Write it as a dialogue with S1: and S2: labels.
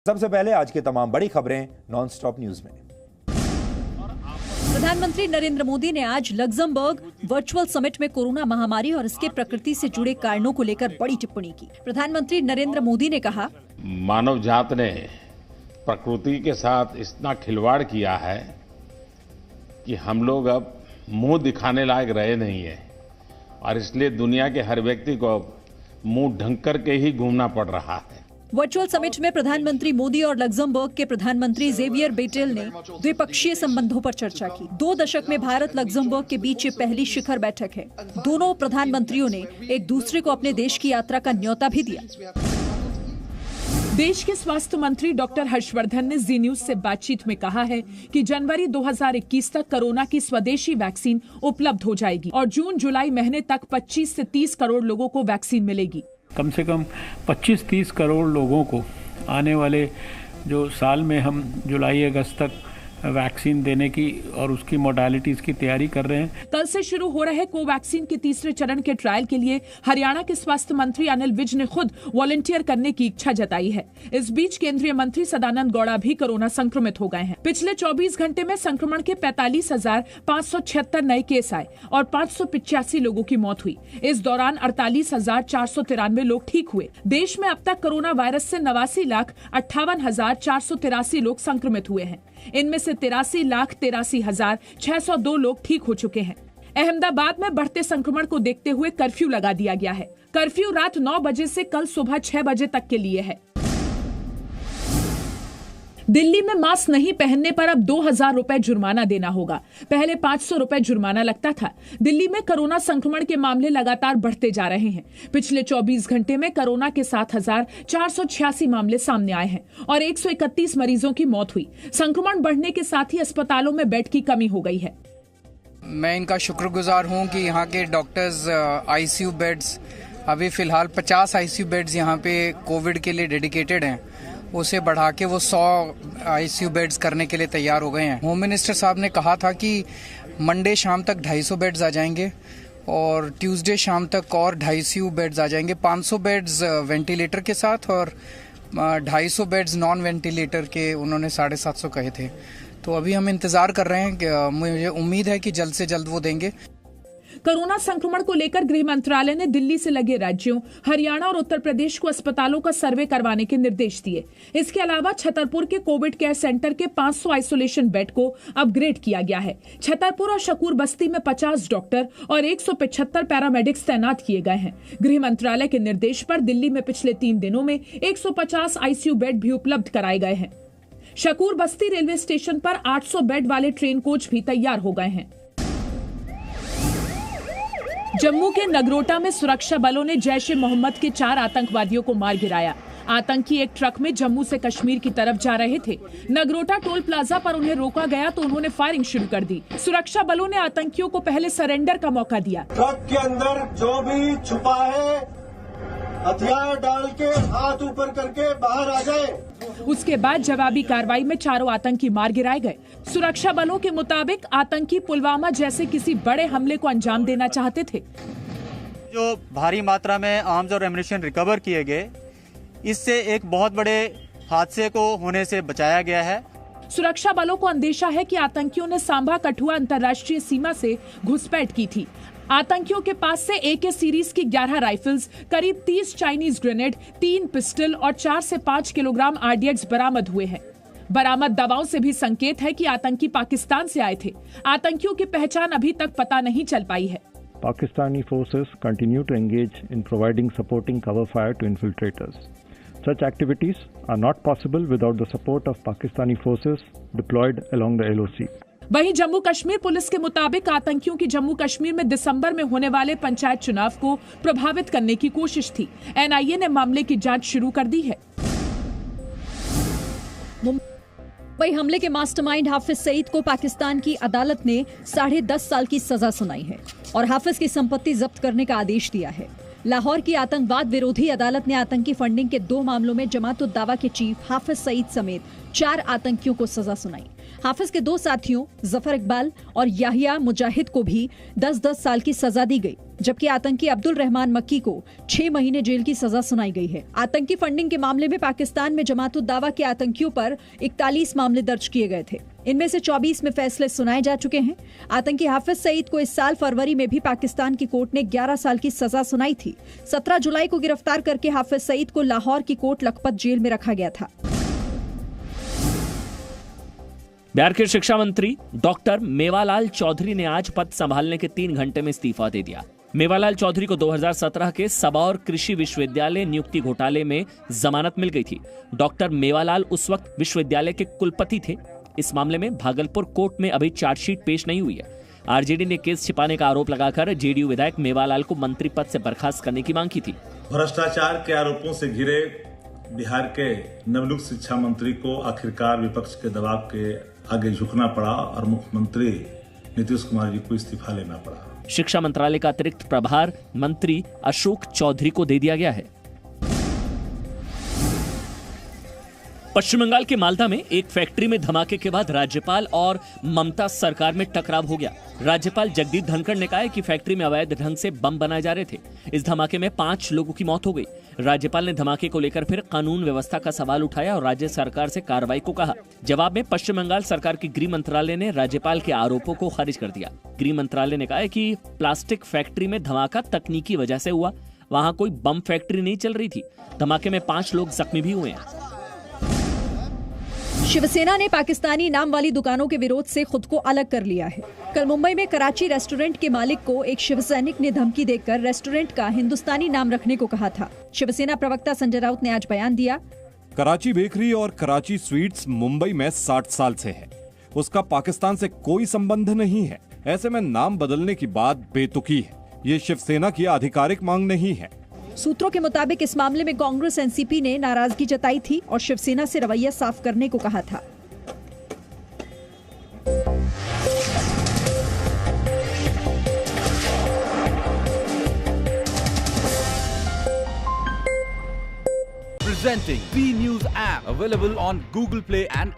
S1: सबसे पहले आज की तमाम बड़ी खबरें नॉन स्टॉप न्यूज में।
S2: प्रधानमंत्री नरेंद्र मोदी ने आज लग्जमबर्ग वर्चुअल समिट में कोरोना महामारी और इसके प्रकृति से जुड़े कारणों को लेकर बड़ी टिप्पणी की। प्रधानमंत्री नरेंद्र मोदी ने कहा,
S3: मानव जात ने प्रकृति के साथ इतना खिलवाड़ किया है कि हम लोग अब मुंह दिखाने लायक रहे नहीं है और इसलिए दुनिया के हर व्यक्ति को मुंह ढंक करके ही घूमना पड़ रहा है।
S2: वर्चुअल समिट में प्रधानमंत्री मोदी और लग्जमबर्ग के प्रधानमंत्री जेवियर बेटेल ने द्विपक्षीय संबंधों पर चर्चा की। 2 दशक में भारत लग्जमबर्ग के बीच ये पहली शिखर बैठक है। दोनों प्रधानमंत्रियों ने एक दूसरे को अपने देश की यात्रा का न्योता भी दिया।
S4: देश के स्वास्थ्य मंत्री डॉक्टर हर्षवर्धन ने जी न्यूज से बातचीत में कहा है कि जनवरी 2021 तक कोरोना की स्वदेशी वैक्सीन उपलब्ध हो जाएगी और जून-जुलाई महीने तक 25 से 30 करोड़ लोगों को वैक्सीन मिलेगी।
S5: कम से कम 25-30 करोड़ लोगों को आने वाले जो साल में हम जुलाई अगस्त तक वैक्सीन देने की और उसकी मोडालिटीज की तैयारी कर रहे हैं।
S4: कल से शुरू हो रहे कोवैक्सीन के तीसरे चरण के ट्रायल के लिए हरियाणा के स्वास्थ्य मंत्री अनिल विज ने खुद वॉलंटियर करने की इच्छा जताई है। इस बीच केंद्रीय मंत्री सदानंद गौड़ा भी कोरोना संक्रमित हो गए हैं। पिछले 24 घंटे में संक्रमण के 45,576 नए केस आए और 585 लोगों की मौत हुई। इस दौरान 48,493 लोग ठीक हुए। देश में अब तक कोरोना वायरस से 89,58,483 लोग संक्रमित हुए हैं। इनमें से 83,83,602 लोग ठीक हो चुके हैं। अहमदाबाद में बढ़ते संक्रमण को देखते हुए कर्फ्यू लगा दिया गया है। कर्फ्यू रात 9 बजे से कल सुबह 6 बजे तक के लिए है। दिल्ली में मास्क नहीं पहनने पर अब 2,000 रुपए जुर्माना देना होगा। पहले 500 रुपए जुर्माना लगता था। दिल्ली में कोरोना संक्रमण के मामले लगातार बढ़ते जा रहे हैं। पिछले 24 घंटे में कोरोना के 7,486 मामले सामने आए हैं और 131 मरीजों की मौत हुई। संक्रमण बढ़ने के साथ ही अस्पतालों में बेड की कमी हो गई है।
S6: मैं इनका शुक्रगुजार हूं कि यहाँ के डॉक्टर्स आईसीयू बेड्स, अभी फिलहाल 50 आईसीयू बेड्स यहाँ पे कोविड के लिए डेडिकेटेड हैं, उसे बढ़ा के वो 100 आईसीयू बेड्स करने के लिए तैयार हो गए हैं। होम मिनिस्टर साहब ने कहा था कि मंडे शाम तक 250 बेड्स आ जाएंगे और ट्यूसडे शाम तक और 250 बेड्स आ जाएंगे। 500 बेड्स वेंटिलेटर के साथ और 250 बेड्स नॉन वेंटिलेटर के उन्होंने 750 कहे थे। तो अभी हम इंतजार कर रहे हैं, मुझे उम्मीद है कि जल्द से जल्द वो देंगे।
S4: कोरोना संक्रमण को लेकर गृह मंत्रालय ने दिल्ली से लगे राज्यों हरियाणा और उत्तर प्रदेश को अस्पतालों का सर्वे करवाने के निर्देश दिए। इसके अलावा छतरपुर के कोविड केयर सेंटर के 500 आइसोलेशन बेड को अपग्रेड किया गया है। छतरपुर और शकूर बस्ती में 50 डॉक्टर और 175 पैरामेडिक्स तैनात किए गए हैं। गृह मंत्रालय के निर्देश पर दिल्ली में पिछले 3 दिनों में 150 आईसीयू बेड भी उपलब्ध कराए गए हैं। शकूर बस्ती रेलवे स्टेशन पर 800 बेड वाले ट्रेन कोच भी तैयार हो गए हैं। जम्मू के नगरोटा में सुरक्षा बलों ने जैश-ए-मोहम्मद के 4 आतंकवादियों को मार गिराया। आतंकी एक ट्रक में जम्मू से कश्मीर की तरफ जा रहे थे। नगरोटा टोल प्लाजा पर उन्हें रोका गया तो उन्होंने फायरिंग शुरू कर दी। सुरक्षा बलों ने आतंकियों को पहले सरेंडर का मौका दिया।
S7: ट्रक के अंदर जो भी छुपा है हथियार डाल के हाथ ऊपर करके बाहर आ जाए।
S4: उसके बाद जवाबी कार्रवाई में 4 आतंकी मार गिराए गए। सुरक्षा बलों के मुताबिक आतंकी पुलवामा जैसे किसी बड़े हमले को अंजाम देना चाहते थे।
S8: जो भारी मात्रा में आर्म्स और एम्युनिशन रिकवर किए गए, इससे एक बहुत बड़े हादसे को होने से बचाया गया है।
S4: सुरक्षा बलों को अंदेशा है कि आतंकियों ने सांभा कठुआ अंतर्राष्ट्रीय सीमा से घुसपैठ की थी। आतंकियों के पास से AK सीरीज की 11 राइफल्स, करीब 30 चाइनीज ग्रेनेड, 3 पिस्टल और 4 से 5 किलोग्राम RDX बरामद हुए हैं। बरामद दवाओं से भी संकेत है कि आतंकी पाकिस्तान से आए थे। आतंकियों की पहचान अभी तक पता नहीं चल पाई है।
S9: Pakistani forces continue to engage in providing supporting cover fire to infiltrators. Such activities are not possible without the support of Pakistani forces deployed along the LOC.
S4: वहीं जम्मू कश्मीर पुलिस के मुताबिक आतंकियों की जम्मू कश्मीर में दिसंबर में होने वाले पंचायत चुनाव को प्रभावित करने की कोशिश थी। NIA ने मामले की जांच शुरू कर दी है।
S2: वहीं हमले के मास्टरमाइंड हाफिज सईद को पाकिस्तान की अदालत ने 10.5 साल की सजा सुनाई है और हाफिज की संपत्ति जब्त करने का आदेश दिया है। लाहौर की आतंकवाद विरोधी अदालत ने आतंकी फंडिंग के 2 मामलों में जमात-उद-दावा के चीफ हाफिज सईद समेत 4 आतंकियों को सजा सुनाई। हाफिज के 2 साथियों जफर इकबाल और याहिया मुजाहिद को भी 10-10 साल की सजा दी गई। जबकि आतंकी अब्दुल रहमान मक्की को 6 महीने जेल की सजा सुनाई गई है। आतंकी फंडिंग के मामले में पाकिस्तान में जमात-उद दावा के आतंकियों पर 41 मामले दर्ज किए गए थे। इनमें से 24 में फैसले सुनाए जा चुके हैं। आतंकी हाफिज सईद को इस साल फरवरी में भी पाकिस्तान की कोर्ट ने 11 साल की सजा सुनाई थी। 17 जुलाई को गिरफ्तार करके हाफिज सईद को लाहौर की कोट लखपत जेल में रखा गया था।
S10: बिहार के शिक्षा मंत्री डॉक्टर मेवालाल चौधरी ने आज पद संभालने के 3 घंटे में इस्तीफा दे दिया। मेवालाल चौधरी को 2017 के सबौर कृषि विश्वविद्यालय नियुक्ति घोटाले में जमानत मिल गई थी। डॉक्टर मेवालाल उस वक्त विश्वविद्यालय के कुलपति थे। इस मामले में भागलपुर कोर्ट में अभी चार्जशीट पेश नहीं हुई है। आरजेडी ने केस छिपाने का आरोप लगाकर जेडीयू विधायक मेवालाल को मंत्री पद से बर्खास्त करने की मांग की थी।
S11: भ्रष्टाचार के आरोपों से घिरे बिहार के नवनियुक्त शिक्षा मंत्री को आखिरकार विपक्ष के दबाव के आगे झुकना पड़ा और मुख्यमंत्री नीतीश कुमार जी को इस्तीफा लेना पड़ा।
S10: शिक्षा मंत्रालय का अतिरिक्त प्रभार मंत्री अशोक चौधरी को दे दिया गया है। पश्चिम बंगाल के मालदा में एक फैक्ट्री में धमाके के बाद राज्यपाल और ममता सरकार में टकराव हो गया। राज्यपाल जगदीप धनखड़ ने कहा कि फैक्ट्री में अवैध ढंग से बम बनाए जा रहे थे। इस धमाके में 5 लोगों की मौत हो गई। राज्यपाल ने धमाके को लेकर फिर कानून व्यवस्था का सवाल उठाया और राज्य सरकार से कार्रवाई को कहा। जवाब में पश्चिम बंगाल सरकार की गृह मंत्रालय ने राज्यपाल के आरोपों को खारिज कर दिया। गृह मंत्रालय ने कहा कि प्लास्टिक फैक्ट्री में धमाका तकनीकी वजह से हुआ, वहां कोई बम फैक्ट्री नहीं चल रही थी। धमाके में 5 लोग जख्मी भी हुए हैं।
S2: शिवसेना ने पाकिस्तानी नाम वाली दुकानों के विरोध से खुद को अलग कर लिया है। कल मुंबई में कराची रेस्टोरेंट के मालिक को एक शिवसैनिक ने धमकी देकर रेस्टोरेंट का हिंदुस्तानी नाम रखने को कहा था। शिवसेना प्रवक्ता संजय राउत ने आज बयान दिया।
S12: कराची बेकरी और कराची स्वीट्स मुंबई में 60 साल से है। उसका पाकिस्तान से कोई संबंध नहीं है। ऐसे में नाम बदलने की बात बेतुकी है। ये शिवसेना की आधिकारिक मांग नहीं है।
S2: सूत्रों के मुताबिक इस मामले में कांग्रेस एनसीपी ने नाराजगी जताई थी और शिवसेना से रवैया साफ करने को कहा था।
S13: Presenting B News app available on Google Play and